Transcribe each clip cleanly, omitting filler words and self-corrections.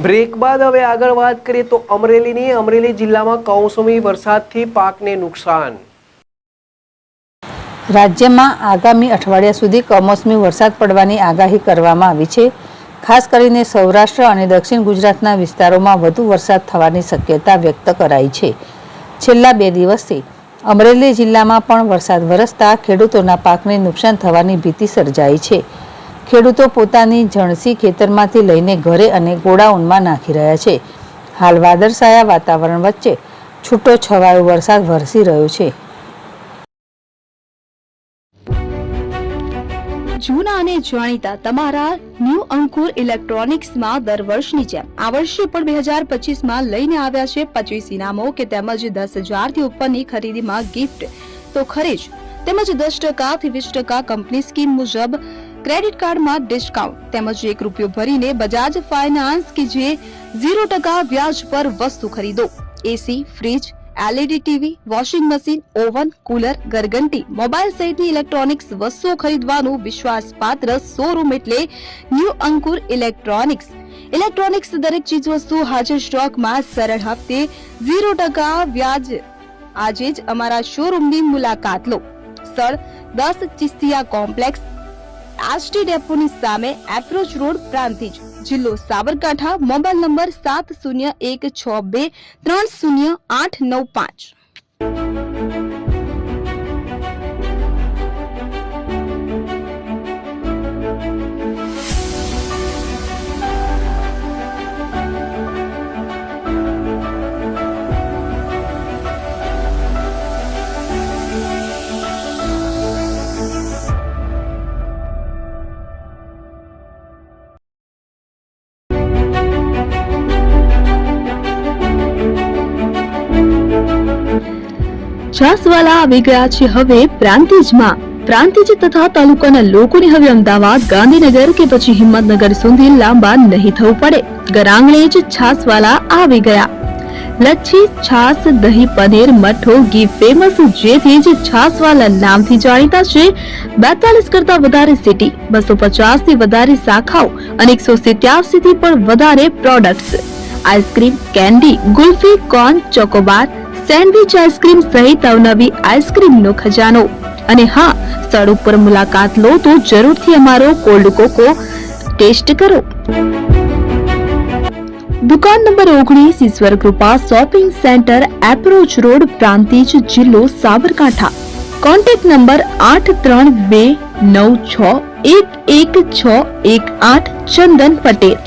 Break બાદ હવે આગળ વાત કરીએ તો અમરેલી જિલ્લામાં કમોસમી વરસાદથી પાકને નુકસાન। રાજ્યમાં આગામી અઠવાડિયા સુધી કમોસમી વરસાદ પડવાની આગાહી કરવામાં આવી છે। ખાસ કરીને સૌરાષ્ટ્ર અને દક્ષિણ ગુજરાતના વિસ્તારોમાં વધુ વરસાદ થવાની શક્યતા વ્યક્ત કરાઈ છે। છેલ્લા 2 દિવસથી અમરેલી જિલ્લામાં પણ વરસાદ વરસતા ખેડૂતોના પાકને નુકસાન થવાની ભીતિ સર્જાઈ છે। ખેડૂતો પોતાની જણસી ખેતરમાંથી લઈને ઘરે અને ગોડાઉનમાં નાખી રહ્યા છે। હાલ વાદળછાયા વાતાવરણ વચ્ચે છૂટો છવાયો વરસાદ વરસી રહ્યો છે। જૂના અને જાણીતા તમારા ન્યૂ અંકુર ઇલેક્ટ્રોનિક્સમાં દર વર્ષની જેમ આ વર્ષે પણ 2025માં લઈને આવ્યા છે 25 ઇનામો કે તેમજ 10,000થી ઉપરની ખરીદીમાં ગિફ્ટ તો ખરીદ તેમજ 10% થી 20% કંપની સ્કીમ મુજબ ક્રેડિટ કાર્ડમાં ડિસ્કાઉન્ટ તેમજ ₹1 ભરીને બજાજ ફાઇનાન્સ કે જે 0% વ્યાજ પર વસ્તુ ખરીદો। AC, fridge, LED TV, washing machine, oven, cooler, ગરગંટી, મોબાઈલ સહિતની ઇલેક્ટ્રોનિક્સ વસ્તુઓ ખરીદવાનું વિશ્વાસપાત્ર શોરૂમ એટલે ન્યૂ અંકુર ઇલેક્ટ્રોનિક્સ। ઇલેક્ટ્રોનિક્સ દરેક ચીજ વસ્તુ હાજર સ્ટોકમાં સરળ હપ્તે 0% વ્યાજ। આજે જ અમારા શોરૂમની મુલાકાત લો। સ્થળ 10 ચિસ્તિયા કોમ્પ્લેક્સ, આષ્ટી ડેપોની સામે, એપ્રોચ રોડ, પ્રાંતિજ, જિલ્લો સાબરકાંઠા। Mobile number 7016230895। છાસવાલા આવી ગયા છે હવે પ્રાંતિજમાં। પ્રાંતિજ તથા તાલુકાના લોકોને હવે અમદાવાદ, ગાંધીનગર કે પછી હિંમતનગર સુધી લાંબા નહીં થવું પડે। ઘર આંગણે જ છાસવાલા આવી ગયા। લચ્છી, છાસ, દહીં, પનીર, મઠ્ઠો, ઘી ફેમસ, જેથી જ છાસવાલા નામથી જાણીતા છે। 42 કરતા વધારે સિટી, 250 થી વધારે શાખાઓ અને 187 થી પણ વધારે products. Ice cream, candy, kulfi, corn, Chocobar, sandwich ice cream સહિત અવનવી આઈસ્ક્રીમનો ખજાનો। અને હા, સ્થળ ઉપર મુલાકાત લો તો જરૂરથી અમારો કોલ્ડ કોકો ટેસ્ટ કરો। દુકાન number 19, Ishwar Krupa shopping centre, approach road, Prantij, જિલ્લો Sabarkantha. Contact number 8329611618 Chandan Patel.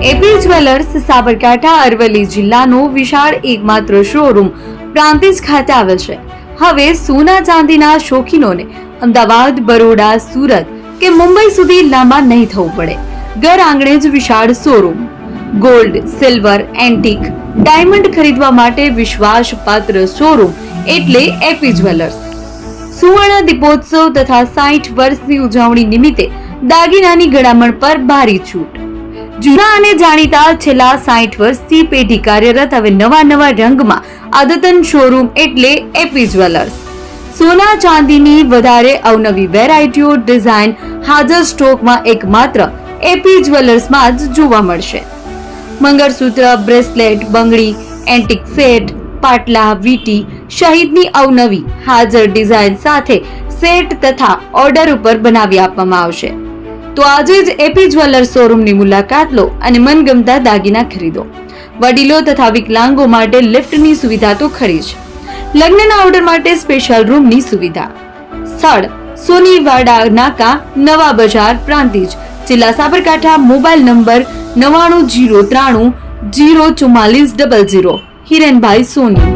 AP jewellers Sabarkantha Aravalli જિલ્લાનો વિશાળ એકમાત્ર શોરૂમ પ્રાંતિજ ખાતે આવેલ છે। હવે સોના ચાંદીના શોખીનોને અમદાવાદ, બરોડા, સુરત કે મુંબઈ સુધી લાંબા નહીં થવું પડે। ઘર આંગણે જ વિશાળ showroom. Gold, silver, antique, diamond ખરીદવા માટે વિશ્વાસપાત્ર શોરૂમ એટલે એપી જ્વેલર્સ। સુવર્ણ દીપોત્સવ તથા 60 વર્ષની ઉજવણી નિમિત્તે દાગીનાની ગળામણ પર ભારી છૂટ। જૂના અને જાણીતા છેલ્લા 60 વર્ષથી પેઢી કાર્યરત હવે નવા રંગમાં અદ્યતન શોરૂમ એટલે એપી જ્વેલર્સ। સોના ચાંદીની વધારે અવનવી વેરાયટીઓ, ડિઝાઇન હાજર સ્ટોકમાં એકમાત્ર એપી જ્વેલર્સમાં જ જોવા મળશે। મંગળસૂત્ર, બ્રેસલેટ, બંગડી, એન્ટિક સેટ, પાટલા, વીટી સહિતની અવનવી હાજર ડિઝાઇન સાથે સેટ તથા ઓર્ડર ઉપર બનાવી આપવામાં આવશે। તો આજે જ એપી જ્વેલર્સ શોરૂમની મુલાકાત લો અને મનગમતા દાગીના ખરીદો। વડીલો તથા વિકલાંગો માટે લિફ્ટની સુવિધા તો ખરી જ, લગ્નના ઓર્ડર માટે સ્પેશિયલ રૂમની સુવિધા। સ્થળ સોનીવાડા નાકા, નવા બજાર, પ્રાંતિજ, જિલ્લા સાબરકાંઠા। Mobile number 9903304400। હિરેનભાઈ સોની।